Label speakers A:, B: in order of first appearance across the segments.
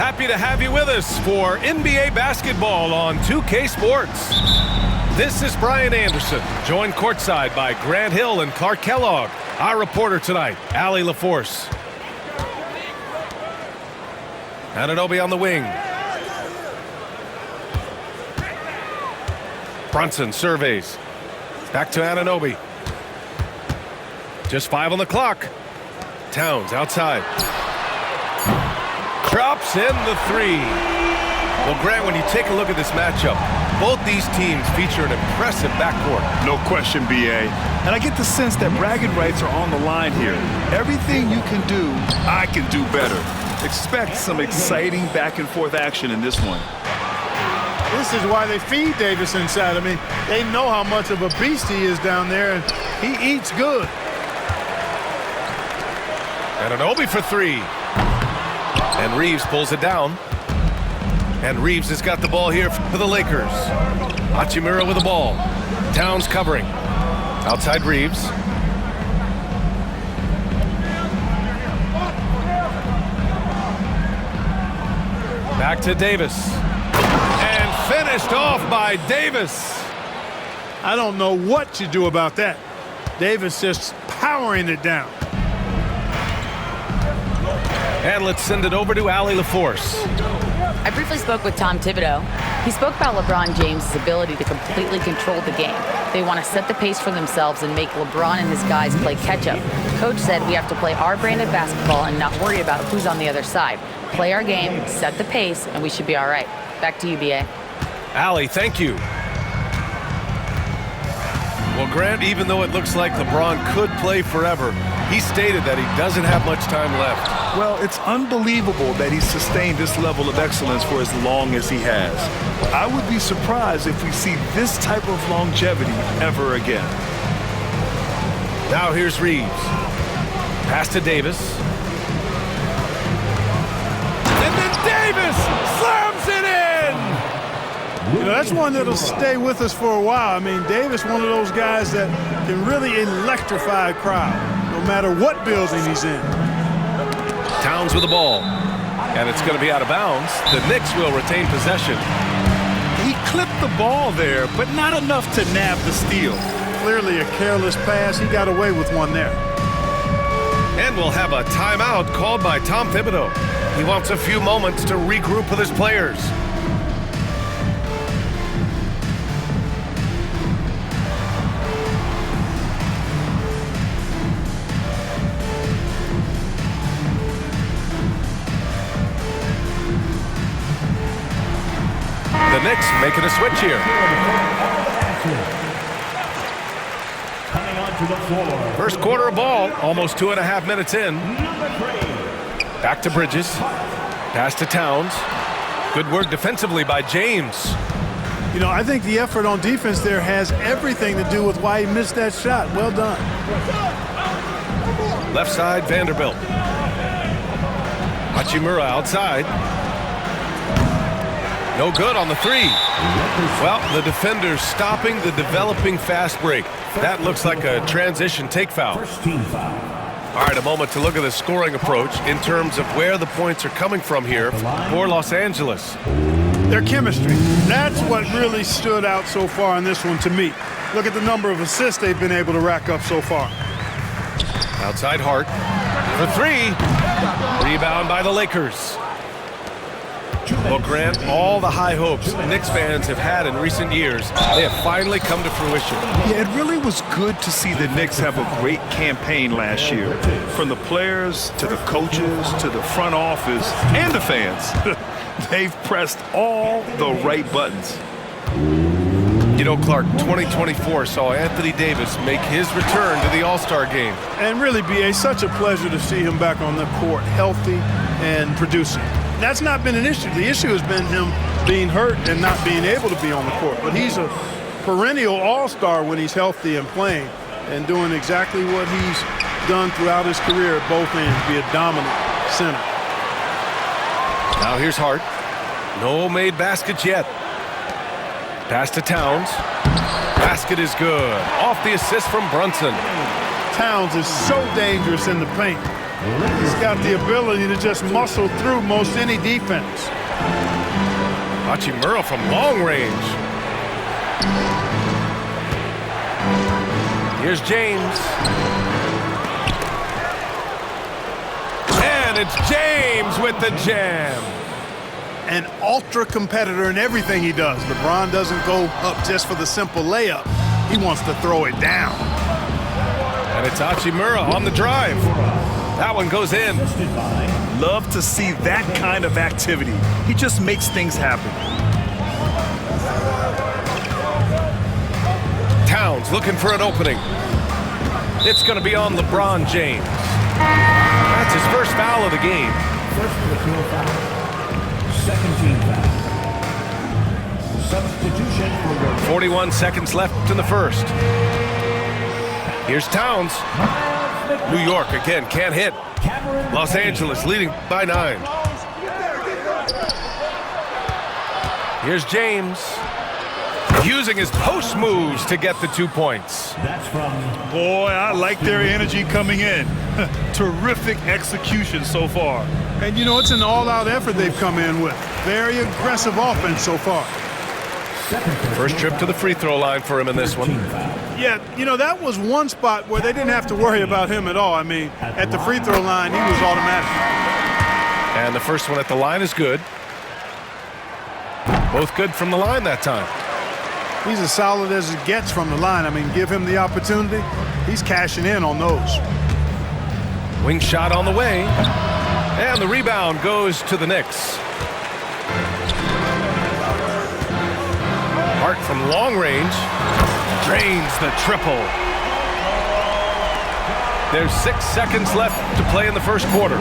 A: Happy to have you with us for NBA basketball on 2K Sports. This is Brian Anderson, joined courtside by Grant Hill and Clark Kellogg. Our reporter tonight, Allie LaForce. Anunoby on the wing. Brunson surveys. Back to Anunoby. Just 5 on the clock. Towns outside. Drops in the 3. Well, Grant, when you take a look at this matchup, both these teams feature an impressive backcourt.
B: No question, B.A. And I get the sense that bragging rights are on the line here. Everything you can do, I can do better. Expect some exciting back-and-forth action in this one.
C: This is why they feed Davis inside. I mean, they know how much of a beast he is down there, and he eats good.
A: Anunoby for 3. And Reeves pulls it down. And Reeves has got the ball here for the Lakers. Hachimura with the ball. Towns covering. Outside Reeves. Back to Davis. And finished off by Davis.
C: I don't know what you do about that. Davis just powering it down.
A: And let's send it over to Allie LaForce.
D: I briefly spoke with Tom Thibodeau. He spoke about LeBron James' ability to completely control the game. They want to set the pace for themselves and make LeBron and his guys play catch-up. Coach said we have to play our brand of basketball and not worry about who's on the other side. Play our game, set the pace, and we should be all right. Back to you, B.A.
A: Allie, thank you. Well, Grant, even though it looks like LeBron could play forever, he stated that he doesn't have much time left.
B: Well, it's unbelievable that he's sustained this level of excellence for as long as he has. I would be surprised if we see this type of longevity ever again.
A: Now here's Reeves. Pass to Davis. And then Davis slams it in!
C: You know, that's one that'll stay with us for a while. I mean, Davis, one of those guys that can really electrify a crowd, no matter what building he's in.
A: Towns with the ball. And it's going to be out of bounds. The Knicks will retain possession.
B: He clipped the ball there, but not enough to nab the steal.
C: Clearly a careless pass. He got away with one there.
A: And we'll have a timeout called by Tom Thibodeau. He wants a few moments to regroup with his players. The Knicks making a switch here. First quarter of ball, almost 2.5 minutes in. Back to Bridges. Pass to Towns. Good work defensively by James.
C: You know, I think the effort on defense there has everything to do with why he missed that shot. Well done.
A: Left side, Vanderbilt. Hachimura outside. No good on the 3. Well, the defender's stopping the developing fast break. That looks like a transition take foul. All right, a moment to look at the scoring approach in terms of where the points are coming from here for Los Angeles.
C: Their chemistry. That's what really stood out so far in this one to me. Look at the number of assists they've been able to rack up so far.
A: Outside Hart for 3. Rebound by the Lakers. Well, Grant, all the high hopes Knicks fans have had in recent years, they have finally come to fruition.
B: Yeah, it really was good to see the Knicks have a great campaign last year. From the players to the coaches to the front office and the fans. They've pressed all the right buttons.
A: You know, Clark, 2024 saw Anthony Davis make his return to the All-Star game.
C: And really, B.A., such a pleasure to see him back on the court, healthy and producing. That's not been an issue. The issue has been him being hurt and not being able to be on the court. But he's a perennial all-star when he's healthy and playing and doing exactly what he's done throughout his career at both ends, be a dominant center.
A: Now here's Hart. No made baskets yet. Pass to Towns. Basket is good. Off the assist from Brunson.
C: Towns is so dangerous in the paint. He's got the ability to just muscle through most any defense.
A: Hachimura from long range. Here's James. And it's James with the jam.
C: An ultra competitor in everything he does. LeBron doesn't go up just for the simple layup. He wants to throw it down.
A: And it's Hachimura on the drive. That one goes in.
B: Love to see that kind of activity. He just makes things happen.
A: Towns looking for an opening. It's going to be on LeBron James. That's his first foul of the game.
E: First personal foul. Second team foul. Substitution for your
A: 41 seconds left in the first. Here's Towns. New York again can't hit. Los Angeles leading by 9. Here's James. Using his post moves to get the 2 points.
E: That's from.
B: Boy, I like their energy coming in. Terrific execution so far.
C: And, you know, it's an all-out effort they've come in with. Very aggressive offense so far.
A: First trip to the free throw line for him in this one.
C: Yeah, you know, that was one spot where they didn't have to worry about him at all. I mean, at the free throw line, he was automatic.
A: And the first one at the line is good. Both good from the line that time.
C: He's as solid as it gets from the line. I mean, give him the opportunity. He's cashing in on those.
A: Wing shot on the way. And the rebound goes to the Knicks. Hart from long range drains the triple. There's 6 seconds left to play in the first quarter.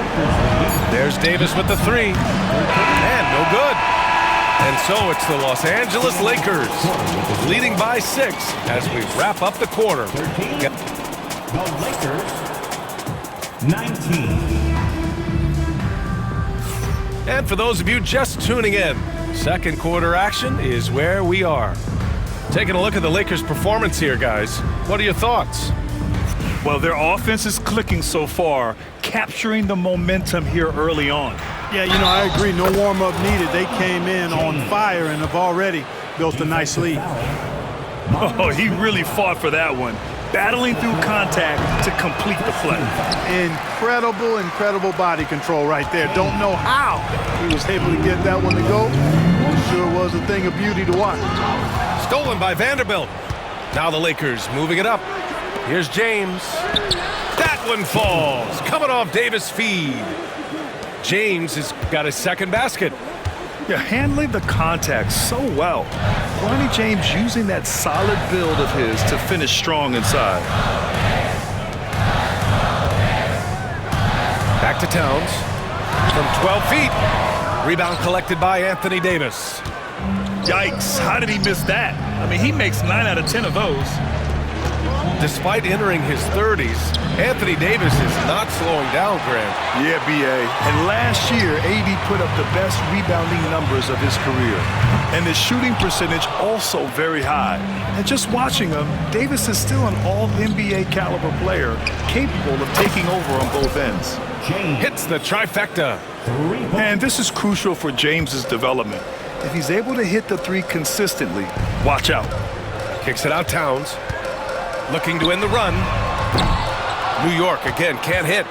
A: There's Davis with the 3. And no good. And so it's the Los Angeles Lakers leading by 6 as we wrap up the quarter.
E: The Lakers, 19.
A: And for those of you just tuning in, second quarter action is where we are. Taking a look at the Lakers' performance here, guys. What are your thoughts?
B: Well, their offense is clicking so far, capturing the momentum here early on.
C: Yeah, you know, I agree. No warm-up needed. They came in on fire and have already built a nice lead.
B: Oh, he really fought for that one. Battling through contact to complete the play.
C: Incredible, incredible body control right there. Don't know how he was able to get that one to go. It sure was a thing of beauty to watch.
A: Stolen by Vanderbilt. Now the Lakers moving it up. Here's James. That one falls. Coming off Davis' feed. James has got his second basket.
B: Yeah, handling the contact so well. Bronny James using that solid build of his to finish strong inside.
A: Back to Towns. From 12 feet. Rebound collected by Anthony Davis.
B: Yikes, how did he miss that? I mean, he makes 9 out of 10 of those.
A: Despite entering his 30s, Anthony Davis is not slowing down, Grant.
B: Yeah, B.A. And last year, AD put up the best rebounding numbers of his career. And his shooting percentage also very high. And just watching him, Davis is still an all-NBA caliber player, capable of taking over on both ends.
A: Hits the trifecta.
B: And this is crucial for James's development. If he's able to hit the 3 consistently, watch out.
A: Kicks it out Towns. Looking to end the run. New York again can't hit.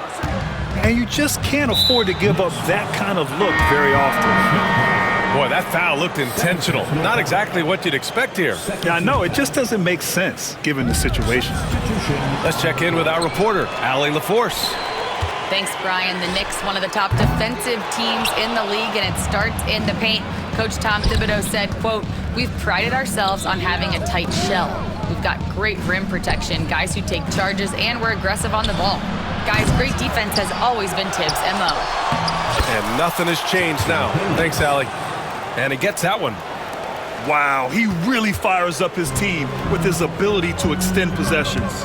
B: And you just can't afford to give up that kind of look very often.
A: Boy, that foul looked intentional. Not exactly what you'd expect here.
B: Yeah, I know. It just doesn't make sense given the situation.
A: Let's check in with our reporter, Allie LaForce.
D: Thanks, Brian. The Knicks, one of the top defensive teams in the league, and it starts in the paint. Coach Tom Thibodeau said, quote, "We've prided ourselves on having a tight shell. We've got great rim protection, guys who take charges, and we're aggressive on the ball. Guys, great defense has always been Tibbs' MO."
A: And nothing has changed now. Thanks, Allie. And he gets that one.
B: Wow, he really fires up his team with his ability to extend possessions.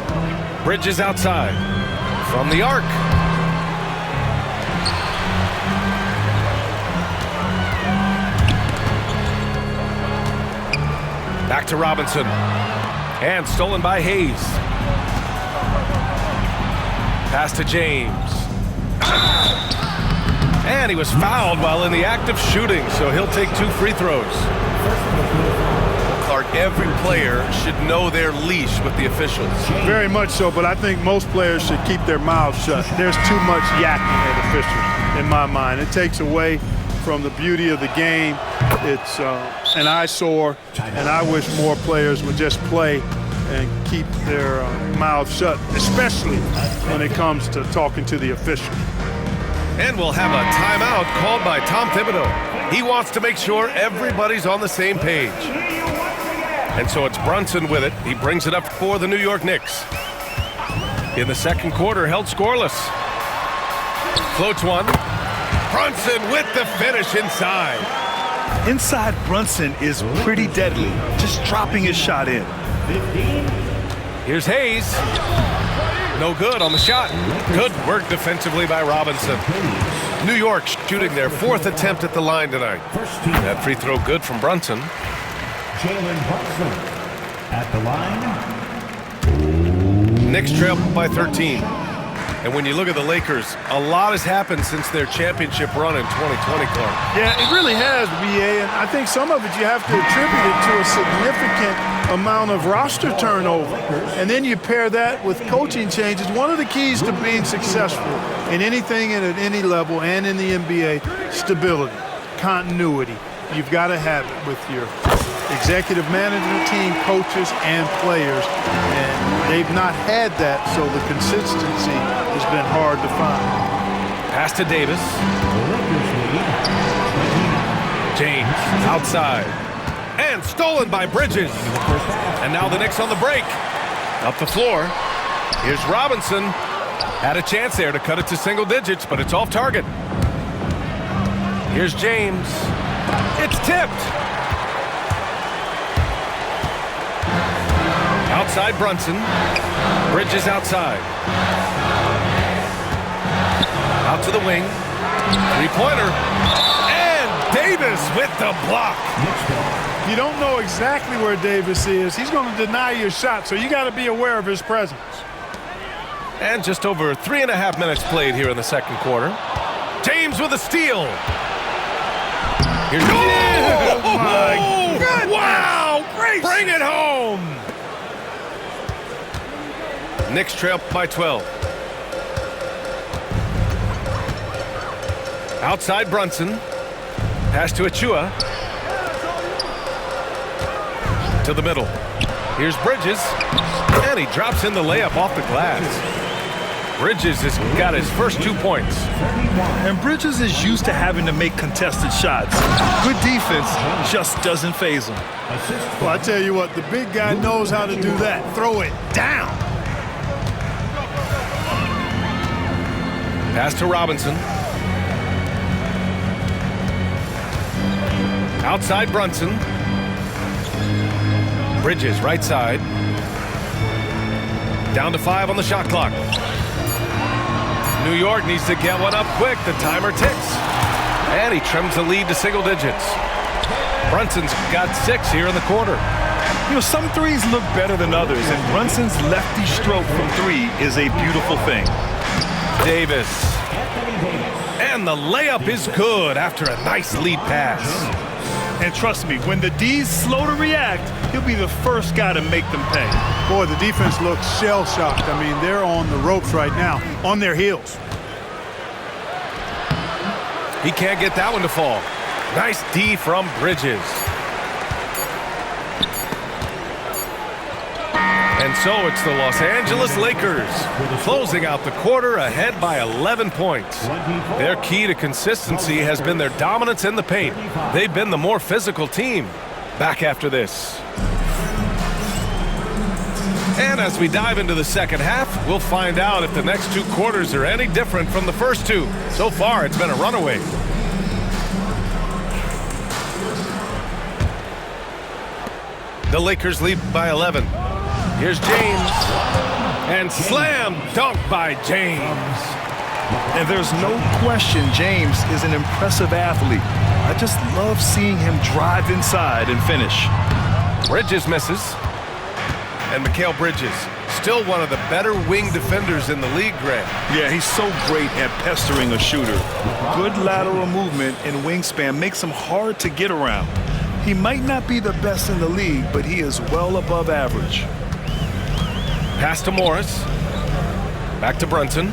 A: Bridges outside. From the arc. Back to Robinson. And stolen by Hayes. Pass to James. And he was fouled while in the act of shooting, so he'll take 2 free throws. Clark, every player should know their leash with the officials.
C: Very much so, but I think most players should keep their mouths shut. There's too much yakking at officials, in my mind. It takes away from the beauty of the game. It's an eyesore, and I wish more players would just play and keep their mouths shut, especially when it comes to talking to the official.
A: And we'll have a timeout called by Tom Thibodeau. He wants to make sure everybody's on the same page. And so it's Brunson with it. He brings it up for the New York Knicks. In the second quarter, held scoreless. Floats one. Brunson with the finish inside.
B: Inside Brunson is pretty deadly, just dropping his shot in.
A: Here's Hayes. No good on the shot. Good work defensively by Robinson. New York shooting their 4th attempt at the line tonight. That free throw good from Brunson.
E: Jalen Brunson at the line.
A: Knicks trail by 13. And when you look at the Lakers, a lot has happened since their championship run in 2020, Clark.
C: Yeah, it really has, BA, and I think some of it you have to attribute it to a significant amount of roster turnover. And then you pair that with coaching changes. One of the keys to being successful in anything and at any level and in the NBA, stability, continuity. You've got to have it with your executive management team, coaches, and players. And they've not had that, so the consistency has been hard to find.
A: Pass to Davis. James outside. And stolen by Bridges. And now the Knicks on the break. Up the floor. Here's Robinson. Had a chance there to cut it to single digits, but it's off target. Here's James. It's tipped. Outside Brunson. Bridges outside. Out to the wing. Three-pointer. And Davis with the block.
C: You don't know exactly where Davis is. He's going to deny your shot, so you got to be aware of his presence.
A: And just over 3.5 minutes played here in the second quarter. James with a steal. Here's
C: Oh, my goodness.
A: Wow! Bring it home! Knicks trail by 12. Outside Brunson. Pass to Achua. To the middle. Here's Bridges. And he drops in the layup off the glass. Bridges has got his first 2 points.
B: And Bridges is used to having to make contested shots. Good defense just doesn't faze him.
C: Well, I tell you what, the big guy knows how to do that. Throw it down.
A: Pass to Robinson. Outside Brunson. Bridges right side. Down to 5 on the shot clock. New York needs to get one up quick. The timer ticks. And he trims the lead to single digits. Brunson's got 6 here in the quarter.
B: You know, some threes look better than others, and Brunson's lefty stroke from 3 is a beautiful thing.
A: Davis. And the layup is good after a nice lead pass.
B: And trust me, when the D's slow to react, he'll be the first guy to make them pay.
C: Boy, the defense looks shell-shocked. I mean, they're on the ropes right now, on their heels.
A: He can't get that one to fall. Nice D from Bridges. And so it's the Los Angeles Lakers closing out the quarter ahead by 11 points. Their key to consistency has been their dominance in the paint. They've been the more physical team. Back after this. And as we dive into the second half, we'll find out if the next 2 quarters are any different from the first 2. So far, it's been a runaway. The Lakers lead by 11. Here's James. And slam dunk by James.
B: And there's no question James is an impressive athlete. I just love seeing him drive inside and finish.
A: Bridges misses. And Mikal Bridges still one of the better wing defenders in the league, Grant.
B: Yeah, he's so great at pestering a shooter. Good lateral movement and wingspan makes him hard to get around. He might not be the best in the league, but he is well above average.
A: Pass to Morris. Back to Brunson.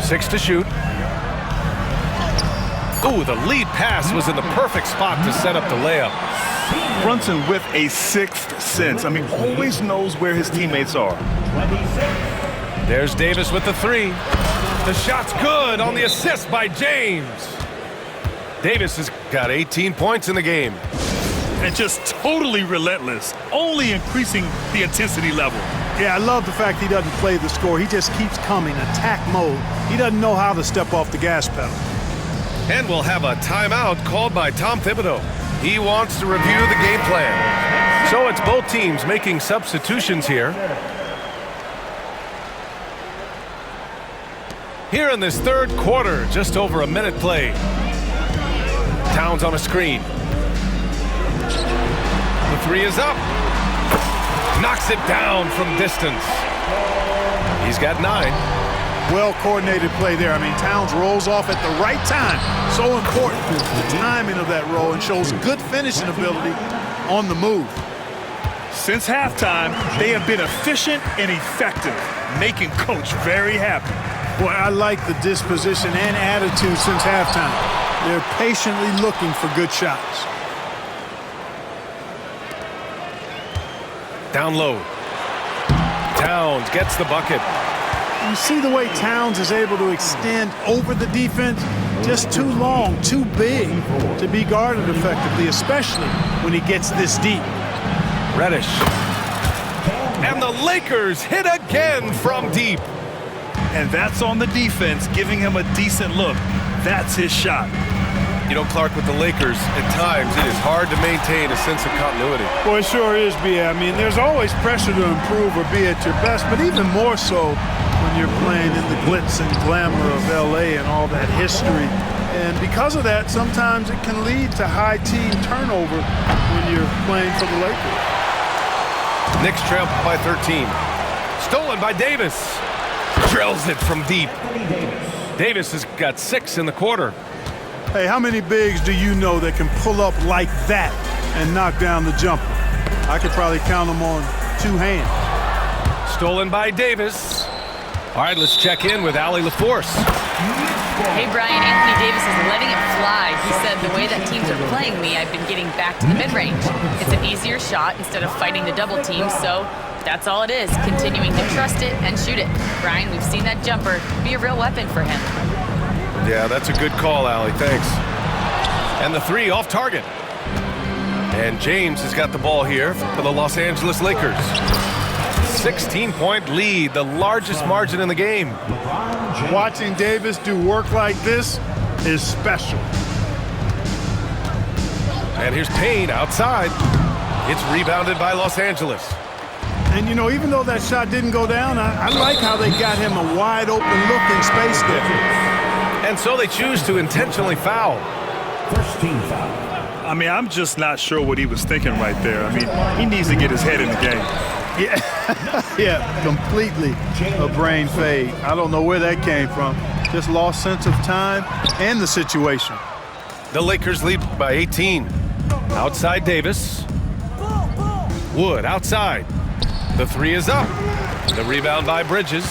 A: Six to shoot. Ooh, the lead pass was in the perfect spot to set up the layup.
B: Brunson with a sixth sense. I mean, always knows where his teammates are.
A: There's Davis with the three. The shot's good on the assist by James. Davis has got 18 points in the game.
F: And just totally relentless, only increasing the intensity level.
C: Yeah, I love the fact he doesn't play the score. He just keeps coming, attack mode. He doesn't know how to step off the gas pedal.
A: And we'll have a timeout called by Tom Thibodeau. He wants to review the game plan. So it's both teams making substitutions here. Here in this third quarter, just over a minute played. Towns on a screen. The three is up. Knocks it down from distance. He's got 9.
C: Well-coordinated play there. I mean, Towns rolls off at the right time. So important, the timing of that roll, and shows good finishing ability on the move.
B: Since halftime, they have been efficient and effective, making Coach very happy.
C: Boy, I like the disposition and attitude since halftime. They're patiently looking for good shots.
A: Down low. Towns gets the bucket.
C: You see the way Towns is able to extend over the defense? Just too long, too big to be guarded effectively, especially when he gets this deep.
A: Reddish. And the Lakers hit again from deep.
B: And that's on the defense, giving him a decent look. That's his shot.
A: You know, Clark, with the Lakers, at times it is hard to maintain a sense of continuity.
C: Well, it sure is, B.A. I mean, there's always pressure to improve or be at your best, but even more so when you're playing in the glitz and glamour of L.A. and all that history. And because of that, sometimes it can lead to high team turnover when you're playing for the Lakers.
A: Knicks trail by 13. Stolen by Davis. Drills it from deep. Davis has got 6 in the quarter.
C: Hey, how many bigs do you know that can pull up like that and knock down the jumper? I could probably count them on 2 hands.
A: Stolen by Davis. All right, let's check in with Allie LaForce.
D: Hey, Brian, Anthony Davis is letting it fly. He said, the way that teams are playing me, I've been getting back to the mid-range. It's an easier shot instead of fighting the double team, so that's all it is, continuing to trust it and shoot it. Brian, we've seen that jumper be a real weapon for him.
A: Yeah, that's a good call, Allie. Thanks. And the 3 off target. And James has got the ball here for the Los Angeles Lakers. 16-point lead, the largest margin in the game.
C: Watching Davis do work like this is special.
A: And here's Payne outside. It's rebounded by Los Angeles.
C: And, you know, even though that shot didn't go down, I like how they got him a wide open look in space there.
A: And so they choose to intentionally foul.
E: First team foul.
B: I mean, I'm just not sure what he was thinking right there. I mean, he needs to get his head in the game.
C: Yeah, yeah, completely a brain fade. I don't know where that came from. Just lost sense of time and the situation.
A: The Lakers lead by 18. Outside Davis. Wood outside. The 3 is up. The rebound by Bridges.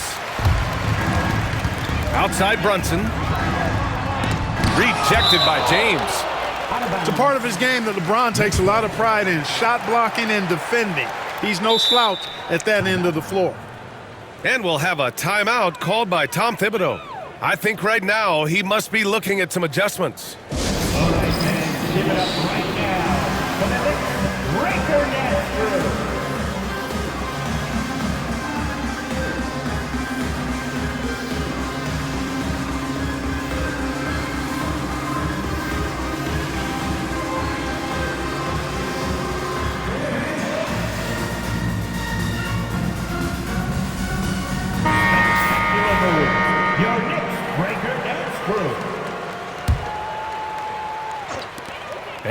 A: Outside Brunson. Rejected by James.
C: It's a part of his game that LeBron takes a lot of pride in, shot blocking and defending. He's no slouch at that end of the floor.
A: And we'll have a timeout called by Tom Thibodeau. I think right now he must be looking at some adjustments.
E: All right, man, give it up right now for the Knicks breaker net crew. Your Knicks breaker dance crew.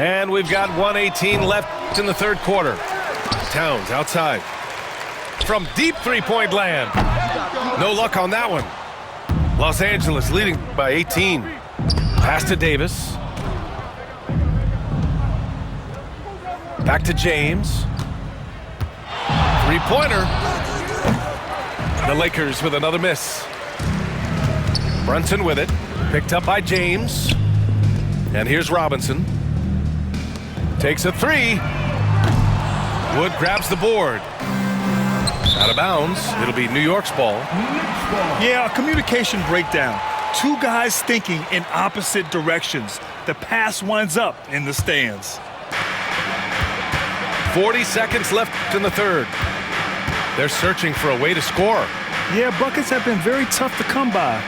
A: And we've got 1:18 left in the third quarter. Towns outside. From deep three-point land. No luck on that one. Los Angeles leading by 18. Pass to Davis. Back to James. Three-pointer. The Lakers with another miss. Brunson with it. Picked up by James. And here's Robinson. Takes a three. Wood grabs the board. Out of bounds. It'll be New York's ball.
B: Yeah, a communication breakdown. Two guys thinking in opposite directions. The pass winds up in the stands.
A: 40 seconds left in the third. They're searching for a way to score.
B: Yeah, buckets have been very tough to come by.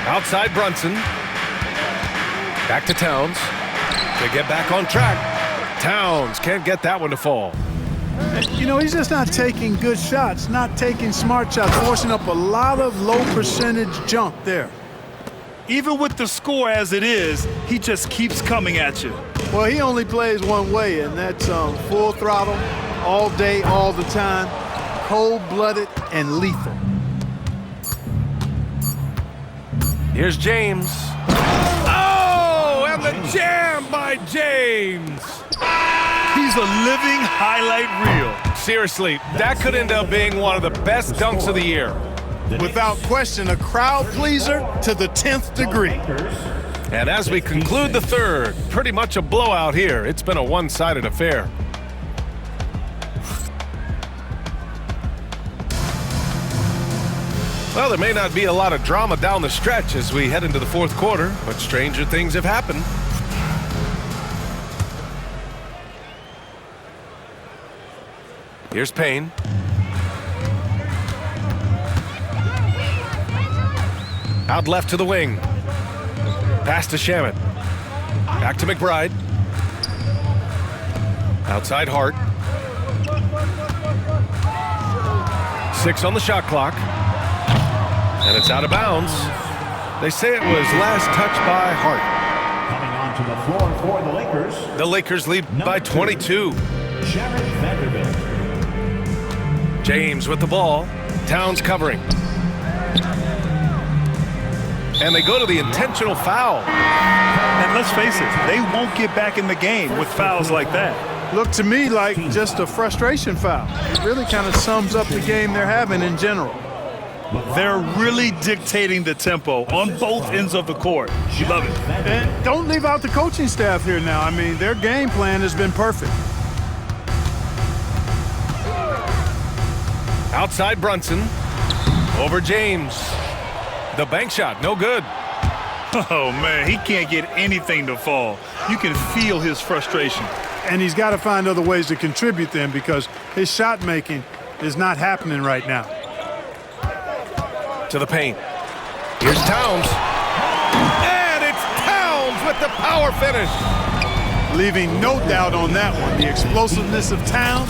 A: Outside Brunson. Back to Towns. To get back on track. Towns can't get that one to fall.
C: You know, he's just not taking good shots, not taking smart shots, forcing up a lot of low percentage jump there.
B: Even with the score as it is, he just keeps coming at you.
C: Well, he only plays one way, and that's full throttle, all day, all the time, cold-blooded and lethal.
A: Here's James. Oh, and the jam by James.
B: He's a living highlight reel.
A: Seriously, that could end up being one of the best dunks of the year.
C: Without question, a crowd pleaser to the 10th degree.
A: And as we conclude the third, pretty much a blowout here. It's been a one-sided affair. Well, there may not be a lot of drama down the stretch as we head into the fourth quarter, but stranger things have happened. Here's Payne. Out left to the wing. Pass to Shamet. Back to McBride. Outside Hart. 6 on the shot clock. And it's out of bounds. They say it was last touched by Hart.
E: Coming onto the floor for the Lakers.
A: The Lakers lead by 22. James with the ball. Towns covering. And they go to the intentional foul.
B: And let's face it, they won't get back in the game with fouls like that.
C: Looked to me like just a frustration foul. It really kind of sums up the game they're having in general.
B: They're really dictating the tempo on both ends of the court. You love it.
C: And don't leave out the coaching staff here now. I mean, their game plan has been perfect.
A: Outside Brunson. Over James. The bank shot, no good.
B: Oh, man, he can't get anything to fall. You can feel his frustration.
C: And he's got to find other ways to contribute then because his shot making is not happening right now.
A: To the paint. Here's Towns. And it's Towns with the power finish.
C: Leaving no doubt on that one. The explosiveness of Towns,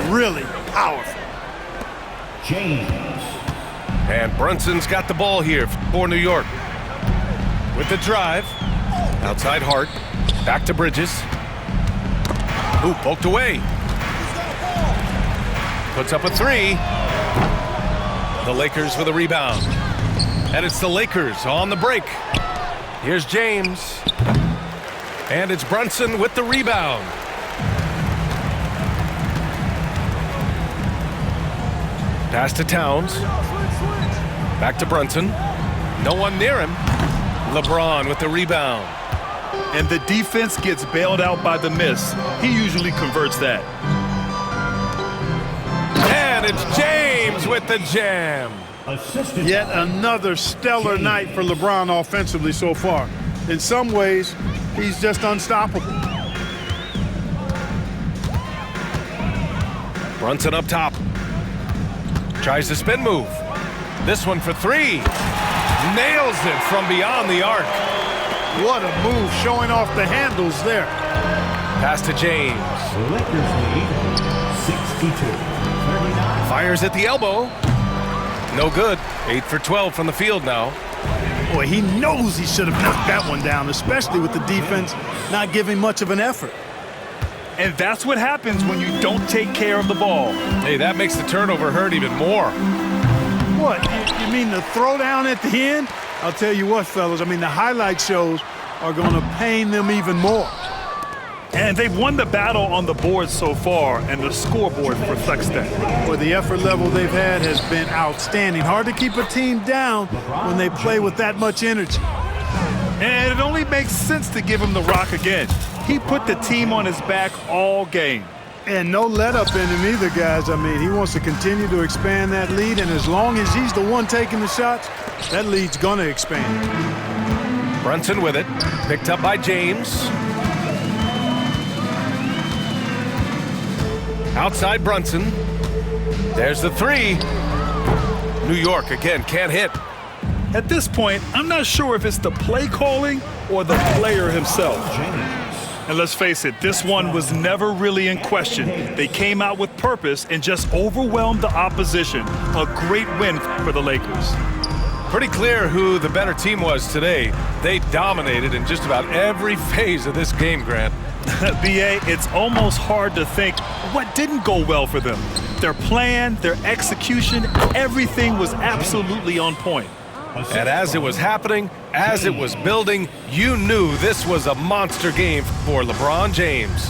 C: really powerful.
E: James.
A: And Brunson's got the ball here for New York. With the drive. Outside Hart. Back to Bridges. Ooh, poked away. Puts up a three. The Lakers with a rebound. And it's the Lakers on the break. Here's James. And it's Brunson with the rebound. Pass to Towns. Back to Brunson. No one near him. LeBron with the rebound.
B: And the defense gets bailed out by the miss. He usually converts that.
A: And it's James with the jam.
C: Yet another stellar night for LeBron offensively so far. In some ways, he's just unstoppable.
A: Brunson up top. Tries the spin move. This one for three. Nails it from beyond the arc.
C: What a move, showing off the handles there.
A: Pass to James.
E: Lakers lead 62-39.
A: Fires at the elbow. No good. 8 for 12 from the field now.
C: Boy, he knows he should have knocked that one down, especially with the defense not giving much of an effort.
B: And that's what happens when you don't take care of the ball.
A: Hey, that makes the turnover hurt even more.
C: What, you mean the throwdown at the end? I'll tell you what, fellas, I mean, the highlight shows are going to pain them even more.
B: And they've won the battle on the board so far, and the scoreboard reflects that.
C: Well, the effort level they've had has been outstanding. Hard to keep a team down when they play with that much energy.
B: And it only makes sense to give him the rock again. He put the team on his back all game.
C: And no let-up in him either, guys. I mean, he wants to continue to expand that lead, and as long as he's the one taking the shots, that lead's going to expand.
A: Brunson with it. Picked up by James. Outside Brunson. There's the three. New York, again, can't hit.
B: At this point, I'm not sure if it's the play calling or the player himself. And let's face it, this one was never really in question. They came out with purpose and just overwhelmed the opposition. A great win for the Lakers.
A: Pretty clear who the better team was today. They dominated in just about every phase of this game, Grant.
B: B.A., it's almost hard to think what didn't go well for them. Their plan, their execution, everything was absolutely on point.
A: And as it was happening, as it was building, you knew this was a monster game for LeBron James.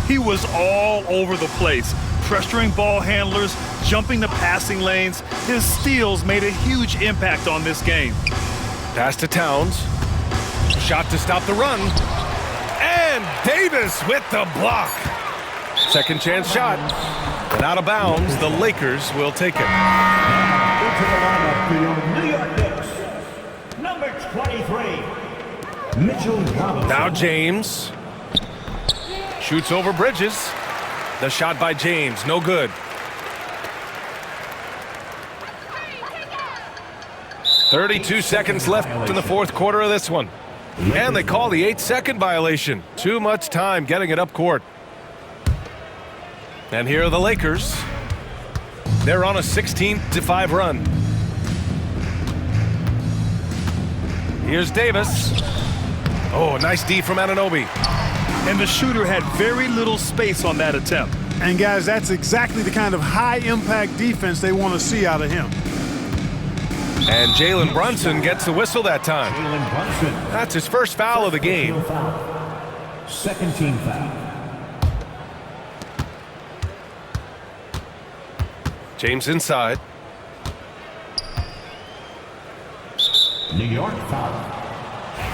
B: He was all over the place, pressuring ball handlers, jumping the passing lanes. His steals made a huge impact on this game.
A: Pass to Towns. Shot to stop the run. And Davis with the block. Second chance shot. And out of bounds, the Lakers will take it.
E: Into the lineup for your New York Knicks, number 23, Mitchell Robinson.
A: Now James. Shoots over Bridges. The shot by James, no good. 32 seconds left in the fourth quarter of this one. And they call the 8-second violation. Too much time getting it up court. And here are the Lakers. They're on a 16-5 run. Here's Davis. Oh, nice D from Anunoby.
B: And the shooter had very little space on that attempt.
C: And guys, that's exactly the kind of high-impact defense they want to see out of him.
A: And Jalen Brunson gets the whistle that time.
E: Jalen Brunson.
A: That's his first foul of the game.
E: Second team foul.
A: James inside.
E: New York foul.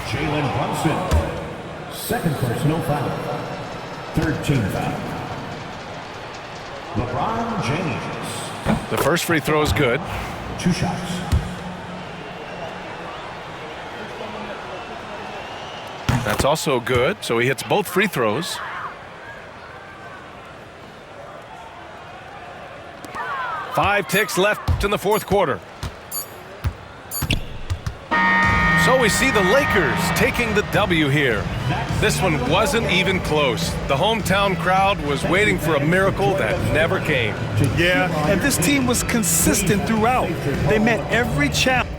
E: Jalen Brunson. Second personal foul. Third team foul. LeBron James.
A: The first free throw is good.
E: 2 shots.
A: That's also good, so he hits both free throws. Five ticks left in the fourth quarter. So we see the Lakers taking the W here. This one wasn't even close. The hometown crowd was waiting for a miracle that never came.
B: Yeah, and this team was consistent throughout. They met every challenge.